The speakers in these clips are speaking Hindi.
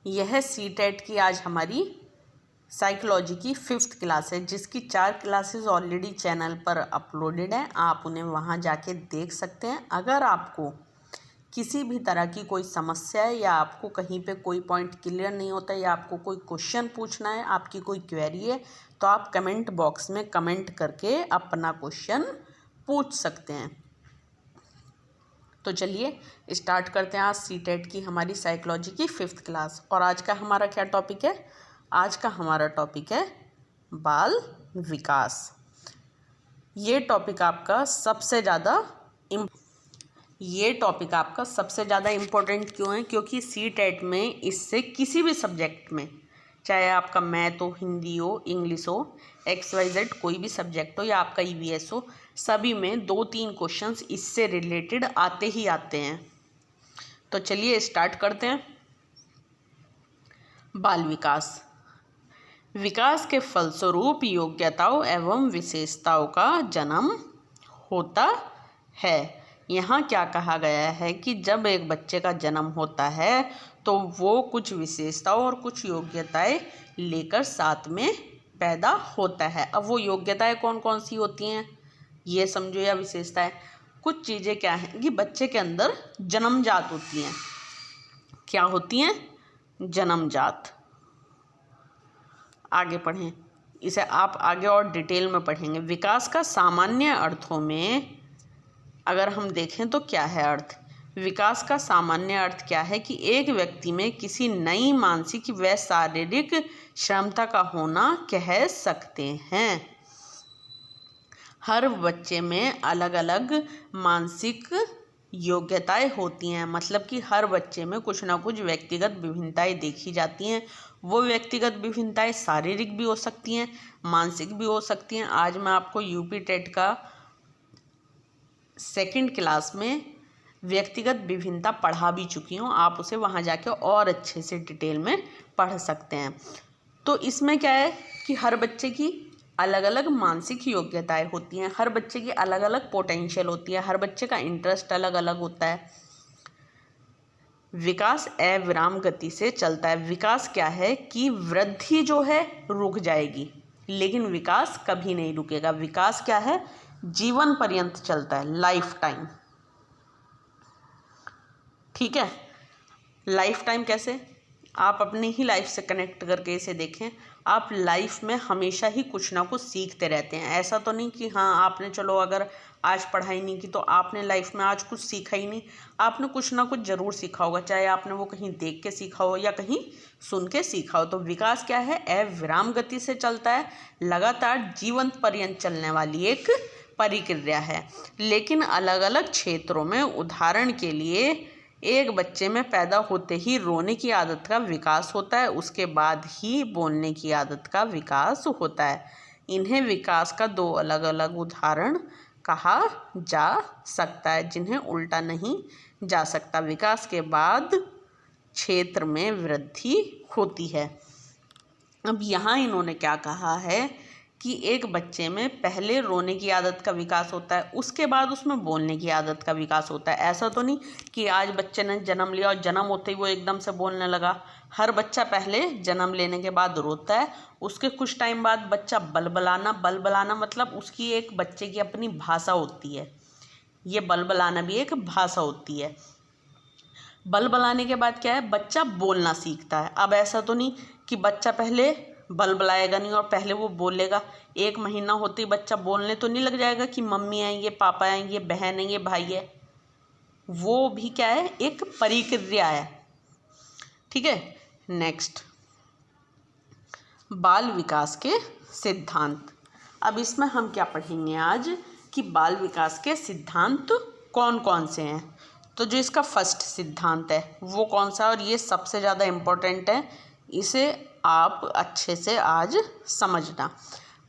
यह सीटेट की आज हमारी साइकोलॉजी की 5th क्लास है, जिसकी 4 क्लासेस ऑलरेडी चैनल पर अपलोडेड हैं। आप उन्हें वहां जाके देख सकते हैं। अगर आपको किसी भी तरह की कोई समस्या है या आपको कहीं पे कोई पॉइंट क्लियर नहीं होता या आपको कोई क्वेश्चन पूछना है, आपकी कोई क्वेरी है, तो आप कमेंट बॉक्स में कमेंट करके अपना क्वेश्चन पूछ सकते हैं। तो चलिए स्टार्ट करते हैं आज सीटेट की हमारी साइकोलॉजी की 5th क्लास। और आज का हमारा क्या टॉपिक है? आज का हमारा टॉपिक है बाल विकास। ये टॉपिक आपका सबसे ज़्यादा इम्पोर्टेंट क्यों है? क्योंकि सीटेट में इससे किसी भी सब्जेक्ट में, चाहे आपका मैथ हो, हिंदी हो, इंग्लिश हो, XYZ कोई भी सब्जेक्ट हो या आपका EVS हो, सभी में 2-3 क्वेश्चंस इससे रिलेटेड आते ही आते हैं। तो चलिए स्टार्ट करते हैं। बाल विकास। विकास के फलस्वरूप योग्यताओं एवं विशेषताओं का जन्म होता है। यहाँ क्या कहा गया है कि जब एक बच्चे का जन्म होता है तो वो कुछ विशेषताओं और कुछ योग्यताएं लेकर साथ में पैदा होता है। अब वो योग्यताएं कौन कौन सी होती हैं ये समझो, या विशेषताएं। कुछ चीज़ें क्या हैं कि बच्चे के अंदर जन्मजात होती हैं। क्या होती हैं? जन्मजात। आगे पढ़ें इसे, आप आगे और डिटेल में पढ़ेंगे। विकास का सामान्य अर्थों में अगर हम देखें तो क्या है अर्थ? विकास का सामान्य अर्थ क्या है कि एक व्यक्ति में किसी नई मानसिक व शारीरिक क्षमता का होना कह सकते हैं। हर बच्चे में अलग अलग मानसिक योग्यताएं होती हैं, मतलब कि हर बच्चे में कुछ ना कुछ व्यक्तिगत विभिन्नताएं देखी जाती हैं। वो व्यक्तिगत विभिन्नताएं शारीरिक भी हो सकती हैं, मानसिक भी हो सकती हैं। आज मैं आपको यूपी टेट का 2nd क्लास में व्यक्तिगत विभिन्नता पढ़ा भी चुकी हूँ। आप उसे वहाँ जाके और अच्छे से डिटेल में पढ़ सकते हैं। तो इसमें क्या है कि हर बच्चे की अलग अलग मानसिक योग्यताएं होती हैं, हर बच्चे की अलग अलग पोटेंशियल होती है, हर बच्चे का इंटरेस्ट अलग अलग होता है। विकास अविराम गति से चलता है। विकास क्या है कि वृद्धि जो है रुक जाएगी, लेकिन विकास कभी नहीं रुकेगा। विकास क्या है? जीवन पर्यंत चलता है, लाइफ टाइम। ठीक है, लाइफ टाइम कैसे? आप अपनी ही लाइफ से कनेक्ट करके इसे देखें। आप लाइफ में हमेशा ही कुछ ना कुछ सीखते रहते हैं। ऐसा तो नहीं कि हाँ आपने चलो अगर आज पढ़ाई नहीं की तो आपने लाइफ में आज कुछ सीखा ही नहीं। आपने कुछ ना कुछ ज़रूर सीखा होगा, चाहे आपने वो कहीं देख के सीखा हो या कहीं सुन के सीखा हो। तो विकास क्या है? अविराम गति से चलता है, लगातार जीवन पर्यंत चलने वाली एक प्रक्रिया है। लेकिन अलग अलग क्षेत्रों में, उदाहरण के लिए एक बच्चे में पैदा होते ही रोने की आदत का विकास होता है, उसके बाद ही बोलने की आदत का विकास होता है। इन्हें विकास का 2 अलग अलग उदाहरण कहा जा सकता है, जिन्हें उल्टा नहीं जा सकता। विकास के बाद क्षेत्र में वृद्धि होती है। अब यहाँ इन्होंने क्या कहा है कि एक बच्चे में पहले रोने की आदत का विकास होता है, उसके बाद उसमें बोलने की आदत का विकास होता है। ऐसा तो नहीं कि आज बच्चे ने जन्म लिया और जन्म होते ही वो एकदम से बोलने लगा। हर बच्चा पहले जन्म लेने के बाद रोता है, उसके कुछ टाइम बाद बच्चा बलबलाना मतलब उसकी एक बच्चे की अपनी भाषा होती है। ये बलबलाना भी एक भाषा होती है। बलबलाने के बाद क्या है? बच्चा बोलना सीखता है। अब ऐसा तो नहीं कि बच्चा पहले बलबलाएगा नहीं और पहले वो बोलेगा। 1 महीना होते ही बच्चा बोलने तो नहीं लग जाएगा कि मम्मी आएंगे, पापा आएंगे, बहन है, ये भाई है। वो भी क्या है? एक प्रक्रिया है। ठीक है, नेक्स्ट, बाल विकास के सिद्धांत। अब इसमें हम क्या पढ़ेंगे आज कि बाल विकास के सिद्धांत कौन कौन से हैं। तो जो इसका फर्स्ट सिद्धांत है वो कौन सा? और ये सबसे ज़्यादा इम्पोर्टेंट है, इसे आप अच्छे से आज समझना।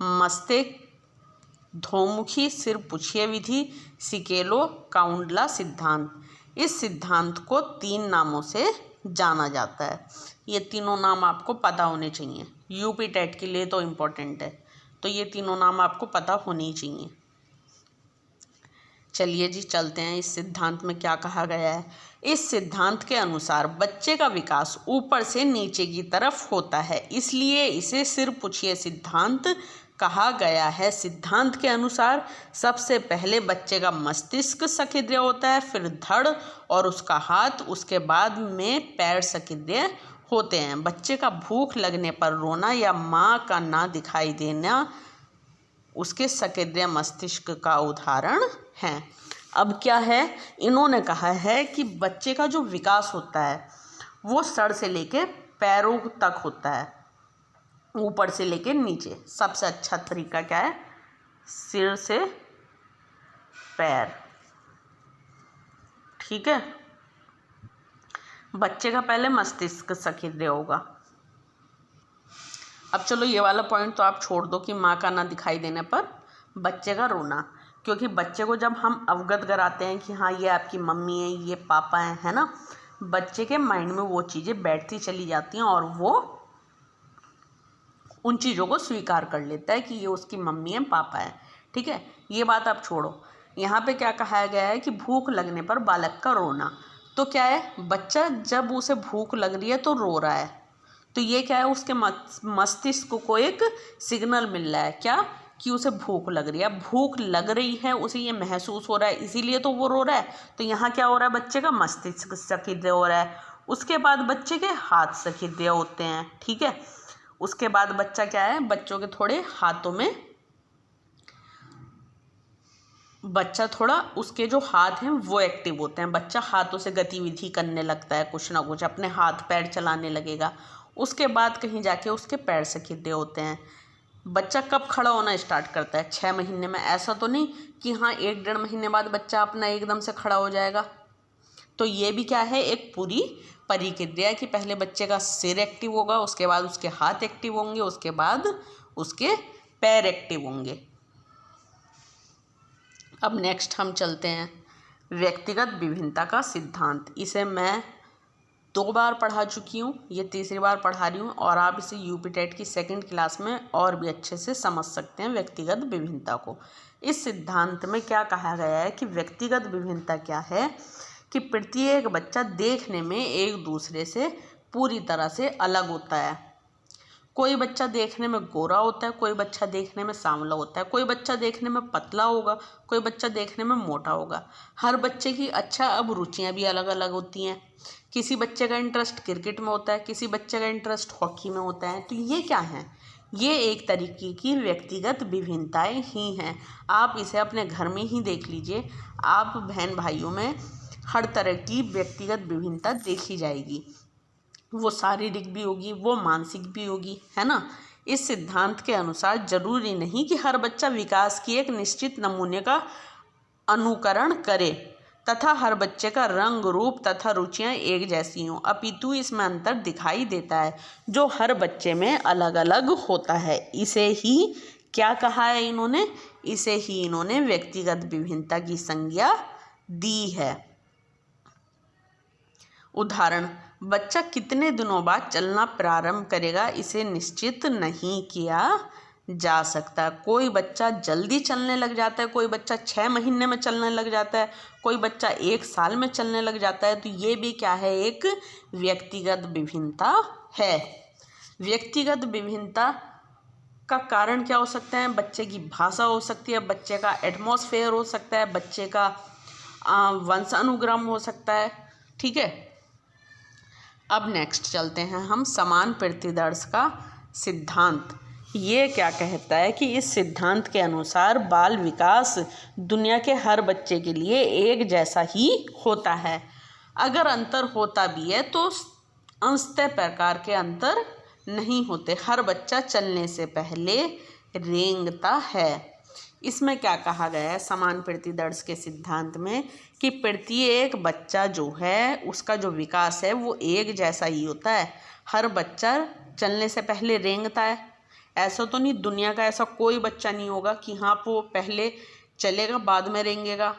मस्तिष्क ध्वमुखी सिर पुछिए विधि, सिकेलो काउंडला सिद्धांत। इस सिद्धांत को 3 नामों से जाना जाता है। ये तीनों नाम आपको पता होने चाहिए, यूपी टेट के लिए तो इम्पोर्टेंट है। तो ये तीनों नाम आपको पता होने चाहिए। चलिए जी चलते हैं इस सिद्धांत में क्या कहा गया है। इस सिद्धांत के अनुसार बच्चे का विकास ऊपर से नीचे की तरफ होता है, इसलिए इसे सिर पूछिए सिद्धांत कहा गया है। सिद्धांत के अनुसार सबसे पहले बच्चे का मस्तिष्क सक्रिय होता है, फिर धड़ और उसका हाथ, उसके बाद में पैर सक्रिय होते हैं। बच्चे का भूख लगने पर रोना या माँ का ना दिखाई देना उसके सक्रिय मस्तिष्क का उदाहरण है। अब क्या है, इन्होंने कहा है कि बच्चे का जो विकास होता है वो सर से लेके पैरों तक होता है, ऊपर से लेके नीचे। सबसे अच्छा तरीका क्या है, सिर से पैर, ठीक है। बच्चे का पहले मस्तिष्क सक्रिय होगा। अब चलो ये वाला पॉइंट तो आप छोड़ दो कि माँ का ना दिखाई देने पर बच्चे का रोना, क्योंकि बच्चे को जब हम अवगत कराते हैं कि हाँ ये आपकी मम्मी है, ये पापा है ना, बच्चे के माइंड में वो चीज़ें बैठती चली जाती हैं और वो उन चीज़ों को स्वीकार कर लेता है कि ये उसकी मम्मी है, पापा है, ठीक है। ये बात आप छोड़ो। यहाँ पे क्या कहा गया है कि भूख लगने पर बालक का रोना। तो क्या है, बच्चा जब उसे भूख लग रही है तो रो रहा है, तो ये क्या है, उसके मस्तिष्क को एक सिग्नल मिल रहा है क्या, कि उसे भूख लग रही है। भूख लग रही है, उसे ये महसूस हो रहा है, इसीलिए तो वो रो रहा है। तो यहाँ क्या हो रहा है, बच्चे का मस्तिष्क सक्रिय हो रहा है। उसके बाद बच्चे के हाथ सक्रिय होते हैं, ठीक है। उसके बाद बच्चा क्या है, बच्चों के थोड़े हाथों में, बच्चा थोड़ा, उसके जो हाथ हैं वो एक्टिव होते हैं। बच्चा हाथों से गतिविधि करने लगता है, कुछ ना कुछ अपने हाथ पैर चलाने लगेगा। उसके बाद कहीं जाके उसके पैर सक्रिय होते हैं। बच्चा कब खड़ा होना स्टार्ट करता है, 6 महीने में। ऐसा तो नहीं कि हाँ 1-1.5 महीने बाद बच्चा अपना एकदम से खड़ा हो जाएगा। तो ये भी क्या है, एक पूरी प्रक्रिया कि पहले बच्चे का सिर एक्टिव होगा, उसके बाद उसके हाथ एक्टिव होंगे, उसके बाद उसके पैर एक्टिव होंगे। अब नेक्स्ट हम चलते हैं व्यक्तिगत विभिन्नता का सिद्धांत। इसे मैं 2 बार पढ़ा चुकी हूँ, ये तीसरी बार पढ़ा रही हूँ, और आप इसे यूपी टेट की 2nd क्लास में और भी अच्छे से समझ सकते हैं व्यक्तिगत विभिन्नता को। इस सिद्धांत में क्या कहा गया है कि व्यक्तिगत विभिन्नता क्या है, कि प्रत्येक बच्चा देखने में एक दूसरे से पूरी तरह से अलग होता है। कोई बच्चा देखने में गोरा होता है, कोई बच्चा देखने में सांवला होता है, कोई बच्चा देखने में पतला होगा, कोई बच्चा देखने में मोटा होगा। हर बच्चे की अब रुचियाँ भी अलग अलग होती हैं। किसी बच्चे का इंटरेस्ट क्रिकेट में होता है, किसी बच्चे का इंटरेस्ट हॉकी में होता है। तो ये क्या है, ये एक तरीके की व्यक्तिगत विभिन्नताएं ही हैं। आप इसे अपने घर में ही देख लीजिए, आप बहन भाइयों में हर तरह की व्यक्तिगत विभिन्नता देखी जाएगी। वो शारीरिक भी होगी, वो मानसिक भी होगी, है ना। इस सिद्धांत के अनुसार जरूरी नहीं कि हर बच्चा विकास की एक निश्चित नमूने का अनुकरण करे तथा हर बच्चे का रंग रूप तथा रुचियां एक जैसी हों, अपितु इसमें अंतर दिखाई देता है जो हर बच्चे में अलग अलग होता है। इसे ही क्या कहा है इन्होंने, इसे ही इन्होंने व्यक्तिगत विभिन्नता की संज्ञा दी है। उदाहरण, बच्चा कितने दिनों बाद चलना प्रारंभ करेगा इसे निश्चित नहीं किया जा सकता। कोई बच्चा जल्दी चलने लग जाता है, कोई बच्चा 6 महीने में चलने लग जाता है, कोई बच्चा 1 साल में चलने लग जाता है। तो ये भी क्या है, एक व्यक्तिगत विभिन्नता है। व्यक्तिगत विभिन्नता का कारण क्या हो सकता है, बच्चे की भाषा हो सकती है, बच्चे का एटमॉस्फेयर हो सकता है, बच्चे का वंशानुक्रम हो सकता है, ठीक है। अब नेक्स्ट चलते हैं हम समान प्रतिदर्श का सिद्धांत। ये क्या कहता है कि इस सिद्धांत के अनुसार बाल विकास दुनिया के हर बच्चे के लिए एक जैसा ही होता है। अगर अंतर होता भी है तो अंशतः प्रकार के अंतर नहीं होते। हर बच्चा चलने से पहले रेंगता है। इसमें क्या कहा गया है समान प्रतिदर्श के सिद्धांत में, कि प्रत्येक बच्चा जो है उसका जो विकास है वो एक जैसा ही होता है। हर बच्चा चलने से पहले रेंगता है। ऐसा तो नहीं, दुनिया का ऐसा कोई बच्चा नहीं होगा कि हाँ वो पहले चलेगा बाद में रेंगेगा,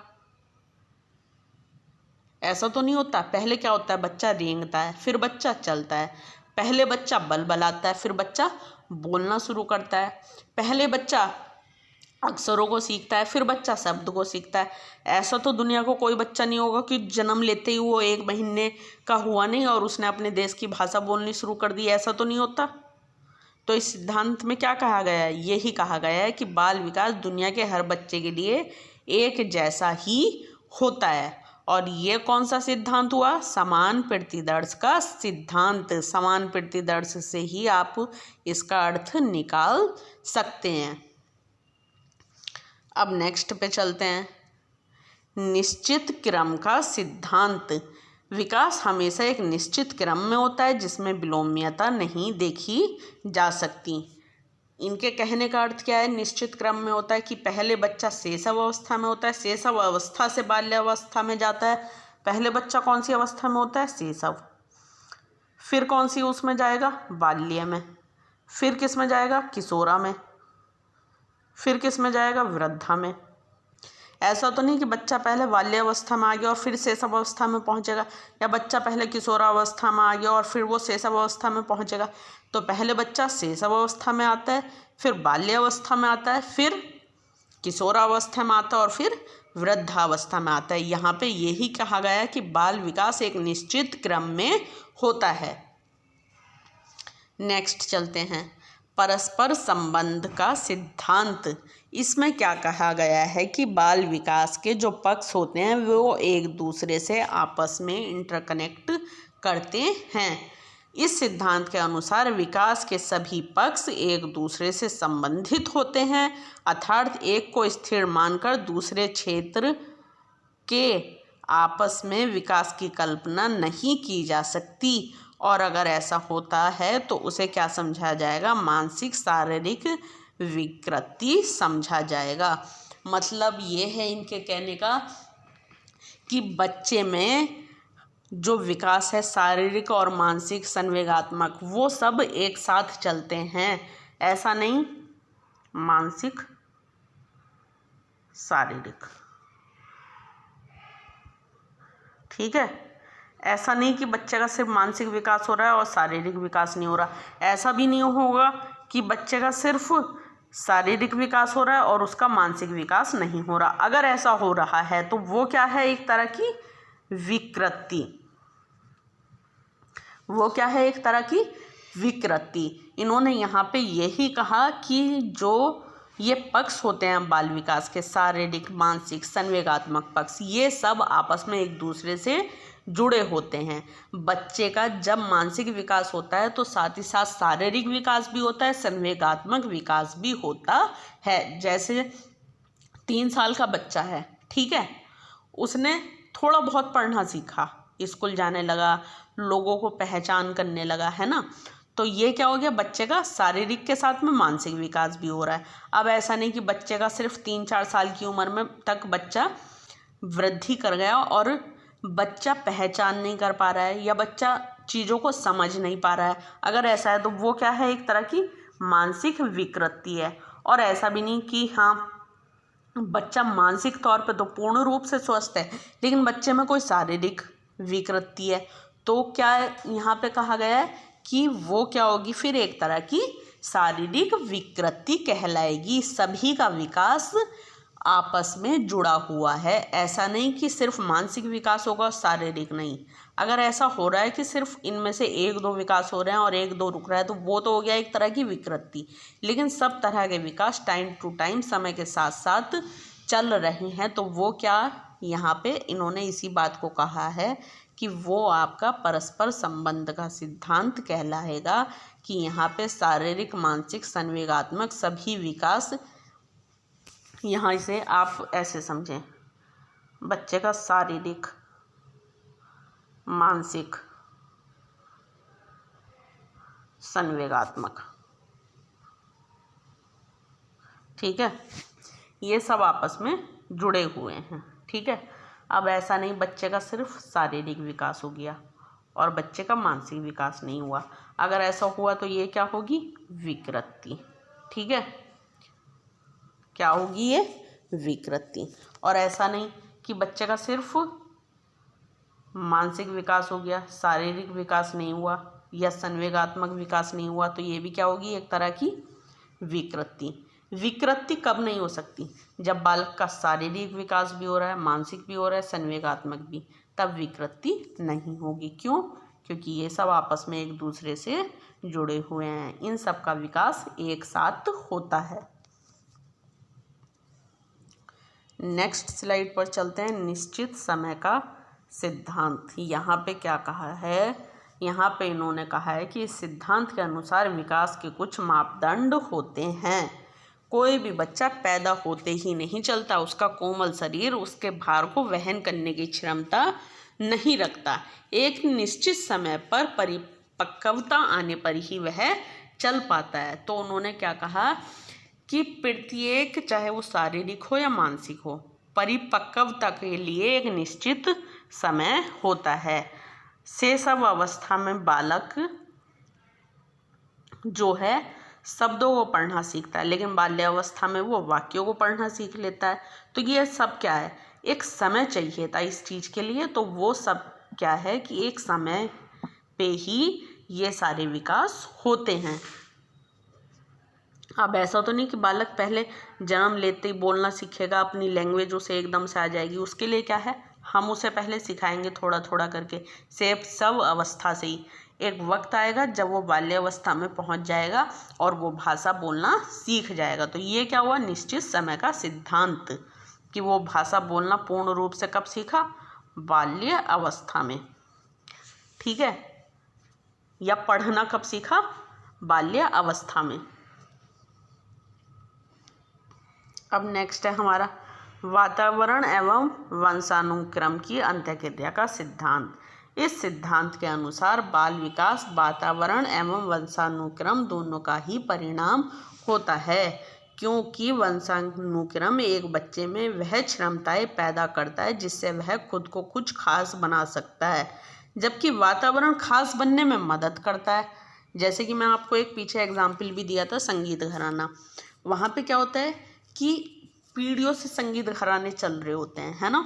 ऐसा तो नहीं होता। पहले क्या होता है, बच्चा रेंगता है, फिर बच्चा चलता है। पहले बच्चा बलबलाता है, फिर बच्चा बोलना शुरू करता है। पहले बच्चा अक्षरों को सीखता है, फिर बच्चा शब्द को सीखता है। ऐसा तो दुनिया को कोई बच्चा नहीं होगा कि जन्म लेते ही वो 1 महीने का हुआ नहीं और उसने अपने देश की भाषा बोलनी शुरू कर दी, ऐसा तो नहीं होता। तो इस सिद्धांत में क्या कहा गया है? यही कहा गया है कि बाल विकास दुनिया के हर बच्चे के लिए एक जैसा ही होता है। और ये कौन सा सिद्धांत हुआ? समान प्रतिदर्श का सिद्धांत। समान प्रतिदर्श से ही आप इसका अर्थ निकाल सकते हैं। अब नेक्स्ट पे चलते हैं। निश्चित क्रम का सिद्धांत। विकास हमेशा एक निश्चित क्रम में होता है जिसमें विलोम्यता नहीं देखी जा सकती। इनके कहने का अर्थ क्या है? निश्चित क्रम में होता है कि पहले बच्चा शैशव अवस्था में होता है, शैशव अवस्था से बाल्यावस्था में जाता है। पहले बच्चा कौन सी अवस्था में होता है? शैशव। फिर कौन सी उसमें जाएगा? बाल्य में। फिर किस में जाएगा? किशोरा में। फिर किस में जाएगा? वृद्धा में। ऐसा तो नहीं कि बच्चा पहले बाल्यावस्था में आ गया और फिर शैशव अवस्था में पहुंचेगा, या बच्चा पहले किशोरावस्था में आ गया और फिर वो शैशव अवस्था में पहुंचेगा। तो पहले बच्चा शैशव अवस्था में आता है, फिर बाल्यावस्था में आता है, फिर किशोरावस्था में आता है और फिर वृद्धावस्था में आता है। यहाँ पे यही कहा गया है कि बाल विकास एक निश्चित क्रम में होता है। नेक्स्ट चलते हैं। परस्पर संबंध का सिद्धांत। इसमें क्या कहा गया है कि बाल विकास के जो पक्ष होते हैं वो एक दूसरे से आपस में इंटरकनेक्ट करते हैं। इस सिद्धांत के अनुसार विकास के सभी पक्ष एक दूसरे से संबंधित होते हैं, अर्थात एक को स्थिर मानकर दूसरे क्षेत्र के आपस में विकास की कल्पना नहीं की जा सकती। और अगर ऐसा होता है तो उसे क्या समझा जाएगा? मानसिक शारीरिक विकृति समझा जाएगा। मतलब ये है इनके कहने का कि बच्चे में जो विकास है शारीरिक और मानसिक संवेगात्मक वो सब एक साथ चलते हैं। ऐसा नहीं मानसिक शारीरिक, ठीक है। ऐसा नहीं कि बच्चे का सिर्फ मानसिक विकास हो रहा है और शारीरिक विकास नहीं हो रहा। ऐसा भी नहीं होगा कि बच्चे का सिर्फ शारीरिक विकास हो रहा है और उसका मानसिक विकास नहीं हो रहा। अगर ऐसा हो रहा है तो वो क्या है? एक तरह की विकृति। वो क्या है? एक तरह की विकृति। इन्होंने यहाँ पे यही कहा कि जो ये पक्ष होते हैं बाल विकास के, शारीरिक, मानसिक, संवेगात्मक पक्ष, ये सब आपस में एक दूसरे से जुड़े होते हैं। बच्चे का जब मानसिक विकास होता है तो साथ ही साथ शारीरिक विकास भी होता है, संवेगात्मक विकास भी होता है। जैसे 3 साल का बच्चा है, ठीक है, उसने थोड़ा बहुत पढ़ना सीखा, स्कूल जाने लगा, लोगों को पहचान करने लगा, है ना। तो ये क्या हो गया? बच्चे का शारीरिक के साथ में मानसिक विकास भी हो रहा है। अब ऐसा नहीं कि बच्चे का सिर्फ 3-4 साल की उम्र में तक बच्चा वृद्धि कर गया और बच्चा पहचान नहीं कर पा रहा है या बच्चा चीज़ों को समझ नहीं पा रहा है। अगर ऐसा है तो वो क्या है? एक तरह की मानसिक विकृति है। और ऐसा भी नहीं कि हाँ बच्चा मानसिक तौर पे तो पूर्ण रूप से स्वस्थ है लेकिन बच्चे में कोई शारीरिक विकृति है, तो क्या यहाँ पे कहा गया है कि वो क्या होगी? फिर एक तरह की शारीरिक विकृति कहलाएगी। सभी का विकास आपस में जुड़ा हुआ है। ऐसा नहीं कि सिर्फ मानसिक विकास होगा और शारीरिक नहीं। अगर ऐसा हो रहा है कि सिर्फ इनमें से 1-2 विकास हो रहे हैं और 1-2 रुक रहा है तो वो तो हो गया एक तरह की विकृति। लेकिन सब तरह के विकास टाइम टू टाइम समय के साथ साथ चल रहे हैं, तो वो क्या यहाँ पे इन्होंने इसी बात को कहा है कि वो आपका परस्पर संबंध का सिद्धांत कहलाएगा कि यहाँ पे शारीरिक, मानसिक, संवेगात्मक सभी विकास, यहाँ से आप ऐसे समझें, बच्चे का शारीरिक, मानसिक, संवेगात्मक, ठीक है, ये सब आपस में जुड़े हुए हैं, ठीक है। अब ऐसा नहीं बच्चे का सिर्फ शारीरिक विकास हो गया और बच्चे का मानसिक विकास नहीं हुआ। अगर ऐसा हुआ तो ये क्या होगी? विकृति, ठीक है। क्या होगी? ये विकृति। और ऐसा नहीं कि बच्चे का सिर्फ मानसिक विकास हो गया, शारीरिक विकास नहीं हुआ या संवेगात्मक विकास नहीं हुआ, तो ये भी क्या होगी? एक तरह की विकृति। विकृति कब नहीं हो सकती? जब बालक का शारीरिक विकास भी हो रहा है, मानसिक भी हो रहा है, संवेगात्मक भी, तब विकृति नहीं होगी। क्यों? क्योंकि ये सब आपस में एक दूसरे से जुड़े हुए हैं, इन सब का विकास एक साथ होता है। नेक्स्ट स्लाइड पर चलते हैं। निश्चित समय का सिद्धांत। यहाँ पे क्या कहा है? यहाँ पे इन्होंने कहा है कि इस सिद्धांत के अनुसार विकास के कुछ मापदंड होते हैं। कोई भी बच्चा पैदा होते ही नहीं चलता, उसका कोमल शरीर उसके भार को वहन करने की क्षमता नहीं रखता। एक निश्चित समय पर परिपक्वता आने पर ही वह चल पाता है। तो उन्होंने क्या कहा कि प्रत्येक, चाहे वो शारीरिक हो या मानसिक हो, परिपक्वता के लिए एक निश्चित समय होता है। शैशव अवस्था में बालक जो है शब्दों को पढ़ना सीखता है, लेकिन बाल्यावस्था में वो वाक्यों को पढ़ना सीख लेता है। तो ये सब क्या है? एक समय चाहिए था इस चीज़ के लिए। तो वो सब क्या है कि एक समय पे ही ये सारे विकास होते हैं। अब ऐसा तो नहीं कि बालक पहले जन्म लेते ही बोलना सीखेगा, अपनी लैंग्वेज उसे एकदम से आ जाएगी। उसके लिए क्या है, हम उसे पहले सिखाएंगे थोड़ा थोड़ा करके, शैशव अवस्था से ही। एक वक्त आएगा जब वो बाल्यावस्था में पहुंच जाएगा और वो भाषा बोलना सीख जाएगा। तो ये क्या हुआ? निश्चित समय का सिद्धांत, कि वो भाषा बोलना पूर्ण रूप से कब सीखा? बाल्य अवस्था में। ठीक है? या पढ़ना कब सीखा? बाल्य अवस्था में। अब नेक्स्ट है हमारा वातावरण एवं वंशानुक्रम की अंत्यक्रिया का सिद्धांत। इस सिद्धांत के अनुसार बाल विकास वातावरण एवं वंशानुक्रम दोनों का ही परिणाम होता है, क्योंकि वंशानुक्रम एक बच्चे में वह क्षमताएं पैदा करता है जिससे वह खुद को कुछ खास बना सकता है, जबकि वातावरण खास बनने में मदद करता है। जैसे कि मैं आपको एक पीछे एग्जाम्पल भी दिया था, संगीत घराना। वहाँ पे क्या होता है कि पीढ़ियों से संगीत घराने चल रहे होते हैं, है ना।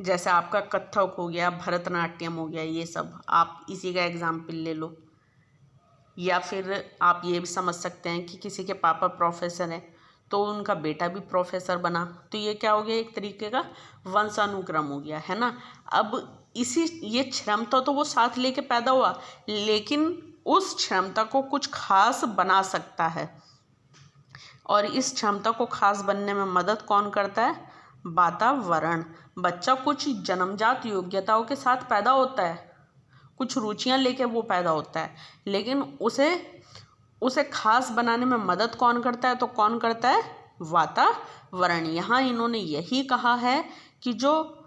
जैसे आपका कथक हो गया, भरतनाट्यम हो गया, ये सब आप इसी का एग्जाम्पल ले लो। या फिर आप ये भी समझ सकते हैं कि किसी के पापा प्रोफेसर हैं तो उनका बेटा भी प्रोफेसर बना, तो ये क्या हो गया? एक तरीके का वंशानुक्रम हो गया, है ना। अब ये क्षमता तो वो साथ लेके पैदा हुआ, लेकिन उस क्षमता को कुछ खास बना सकता है, और इस क्षमता को खास बनने में मदद कौन करता है? वातावरण। बच्चा कुछ जन्मजात योग्यताओं के साथ पैदा होता है, कुछ रुचियां लेके वो पैदा होता है, लेकिन उसे खास बनाने में मदद कौन करता है? तो कौन करता है? वातावरण। यहाँ इन्होंने यही कहा है कि जो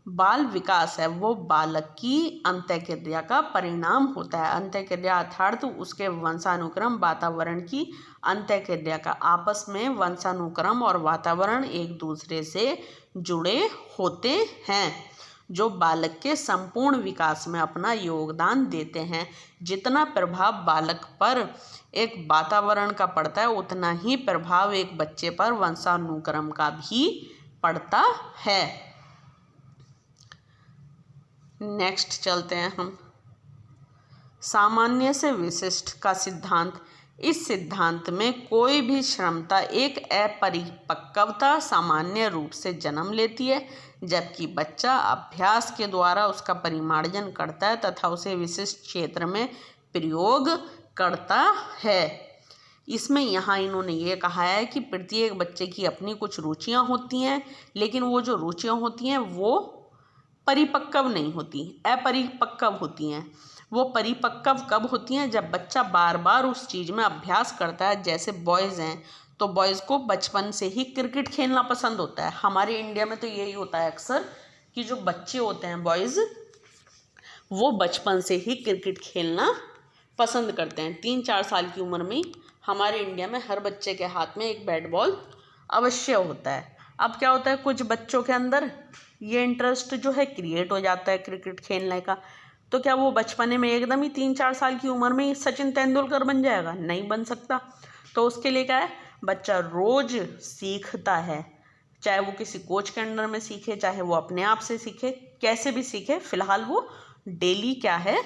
बाल विकास है वो बालक की अंत्यक्रिया का परिणाम होता है। अंत्यक्रिया अर्थात उसके वंशानुक्रम वातावरण की अंत्यक्रिया का। आपस में वंशानुक्रम और वातावरण एक दूसरे से जुड़े होते हैं, जो बालक के संपूर्ण विकास में अपना योगदान देते हैं। जितना प्रभाव बालक पर एक वातावरण का पड़ता है, उतना ही प्रभाव एक बच्चे पर वंशानुक्रम का भी पड़ता है। नेक्स्ट चलते हैं हम सामान्य से विशिष्ट का सिद्धांत। इस सिद्धांत में कोई भी क्षमता एक अपरिपक्वता सामान्य रूप से जन्म लेती है, जबकि बच्चा अभ्यास के द्वारा उसका परिमार्जन करता है तथा उसे विशिष्ट क्षेत्र में प्रयोग करता है। इसमें यहाँ इन्होंने ये कहा है कि प्रत्येक बच्चे की अपनी कुछ रुचियाँ होती हैं, लेकिन वो जो रुचियाँ होती हैं वो परिपक्व नहीं होती, अपरिपक्व होती हैं। वो परिपक्व कब होती हैं? जब बच्चा बार बार उस चीज़ में अभ्यास करता है। जैसे बॉयज़ हैं तो बॉयज़ को बचपन से ही क्रिकेट खेलना पसंद होता है। हमारे इंडिया में तो यही होता है अक्सर कि जो बच्चे होते हैं बॉयज़, वो बचपन से ही क्रिकेट खेलना पसंद करते हैं। 3-4 साल की उम्र में हमारे इंडिया में हर बच्चे के हाथ में एक बैट बॉल अवश्य होता है। अब क्या होता है, कुछ बच्चों के अंदर ये इंटरेस्ट जो है क्रिएट हो जाता है क्रिकेट खेलने का, तो क्या वो बचपने में एकदम ही 3-4 साल की उम्र में ही सचिन तेंदुलकर बन जाएगा? नहीं बन सकता। तो उसके लिए क्या है, बच्चा रोज सीखता है, चाहे वो किसी कोच के अंडर में सीखे, चाहे वो अपने आप से सीखे, कैसे भी सीखे, फिलहाल वो डेली क्या है,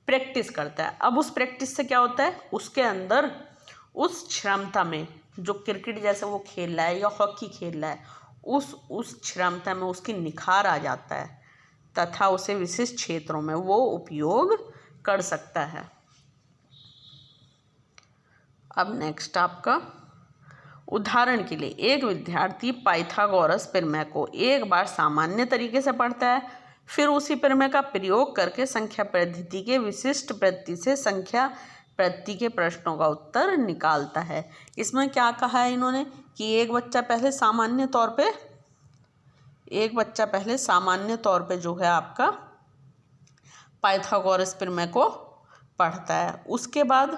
प्रैक्टिस करता है। अब उस प्रैक्टिस से क्या होता है, उसके अंदर उस क्षमता में, जो क्रिकेट जैसे वो खेल रहा है या हॉकी खेल रहा है, उस क्षमता में उसकी निखार आ जाता है तथा उसे विशिष्ट क्षेत्रों में वो उपयोग कर सकता है। अब नेक्स्ट आपका, उदाहरण के लिए एक विद्यार्थी पाइथागोरस प्रमेय को एक बार सामान्य तरीके से पढ़ता है, फिर उसी प्रमेय का प्रयोग करके संख्या पद्धति के विशिष्ट पद्धति से संख्या पद्धति के प्रश्नों का उत्तर निकालता है। इसमें क्या कहा है इन्होंने कि एक बच्चा पहले सामान्य तौर पे जो है आपका पाइथागोरस प्रमेय को पढ़ता है, उसके बाद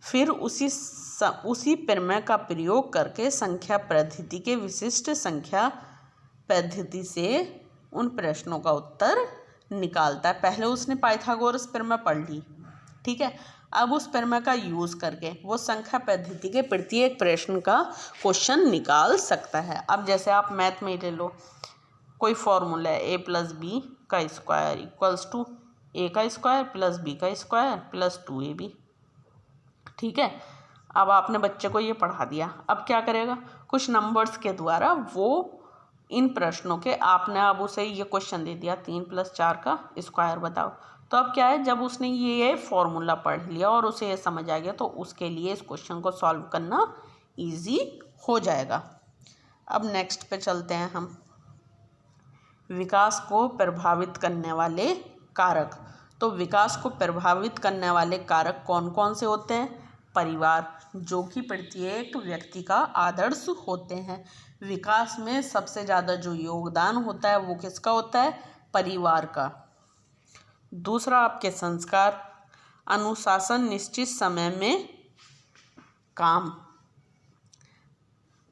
फिर उसी प्रमेय का प्रयोग करके संख्या पद्धति के विशिष्ट संख्या पद्धति से उन प्रश्नों का उत्तर निकालता है। पहले उसने पाइथागोरस प्रमेय पढ़ ली, ठीक है, अब उस प्रमेय का यूज़ करके वो संख्या पद्धति के प्रत्येक प्रश्न का क्वेश्चन निकाल सकता है। अब जैसे आप मैथ में ले लो, कोई फॉर्मूला है a+b का स्क्वायर इक्वल्स टू a का स्क्वायर प्लस b का स्क्वायर प्लस 2ab, ठीक है। अब आपने बच्चे को ये पढ़ा दिया, अब क्या करेगा, कुछ नंबर्स के द्वारा वो इन प्रश्नों के, आपने अब उसे ये क्वेश्चन दे दिया 3 + 4 का स्क्वायर बताओ, तो अब क्या है, जब उसने ये फॉर्मूला पढ़ लिया और उसे ये समझ आ गया तो उसके लिए इस क्वेश्चन को सॉल्व करना इजी हो जाएगा। अब नेक्स्ट पे चलते हैं हम, विकास को प्रभावित करने वाले कारक। तो विकास को प्रभावित करने वाले कारक कौन कौन से होते हैं? परिवार, जो कि प्रत्येक व्यक्ति का आदर्श होते हैं। विकास में सबसे ज़्यादा जो योगदान होता है वो किसका होता है? परिवार का। दूसरा आपके संस्कार, अनुशासन, निश्चित समय में काम।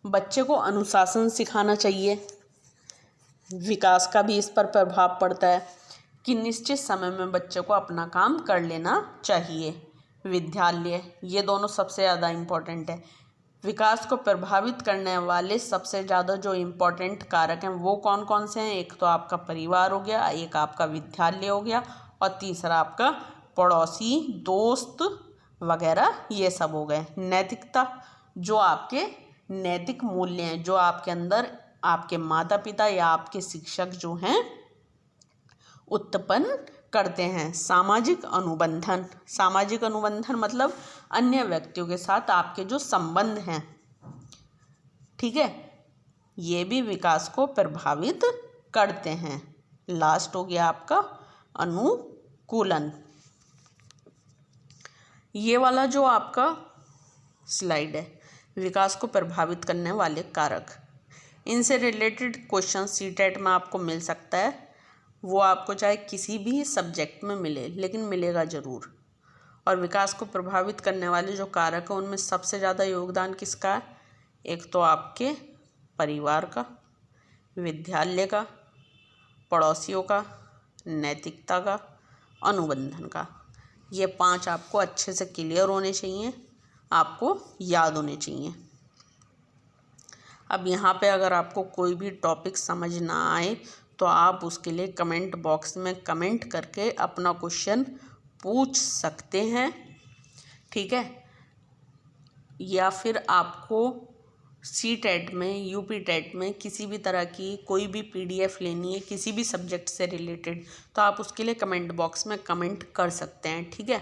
बच्चे को अनुशासन सिखाना चाहिए, विकास का भी इस पर प्रभाव पड़ता है कि निश्चित समय में बच्चे को अपना काम कर लेना चाहिए। विद्यालय, ये दोनों सबसे ज़्यादा इम्पोर्टेंट है। विकास को प्रभावित करने वाले सबसे ज़्यादा जो इम्पोर्टेंट कारक हैं वो कौन कौन से हैं? एक तो आपका परिवार हो गया, एक आपका विद्यालय हो गया, और तीसरा आपका पड़ोसी, दोस्त वगैरह, ये सब हो गए। नैतिकता, जो आपके नैतिक मूल्य हैं, जो आपके अंदर आपके माता पिता या आपके शिक्षक जो हैं उत्पन्न करते हैं। सामाजिक अनुबंधन, सामाजिक अनुबंधन मतलब अन्य व्यक्तियों के साथ आपके जो संबंध हैं, ठीक है, ये भी विकास को प्रभावित करते हैं। लास्ट हो गया आपका अनुकूलन। ये वाला जो आपका स्लाइड है, विकास को प्रभावित करने वाले कारक, इनसे रिलेटेड क्वेश्चन सीटेट में आपको मिल सकता है। वो आपको चाहे किसी भी सब्जेक्ट में मिले, लेकिन मिलेगा ज़रूर। और विकास को प्रभावित करने वाले जो कारक हैं उनमें सबसे ज़्यादा योगदान किसका है? एक तो आपके परिवार का, विद्यालय का, पड़ोसियों का, नैतिकता का, अनुबंधन का। ये 5 आपको अच्छे से क्लियर होने चाहिए, आपको याद होने चाहिए। अब यहाँ पे अगर आपको कोई भी टॉपिक समझ ना आए तो आप उसके लिए कमेंट बॉक्स में कमेंट करके अपना क्वेश्चन पूछ सकते हैं, ठीक है। या फिर आपको सीटेट में, यूपी टेट में किसी भी तरह की कोई भी PDF लेनी है किसी भी सब्जेक्ट से रिलेटेड, तो आप उसके लिए कमेंट बॉक्स में कमेंट कर सकते हैं, ठीक है।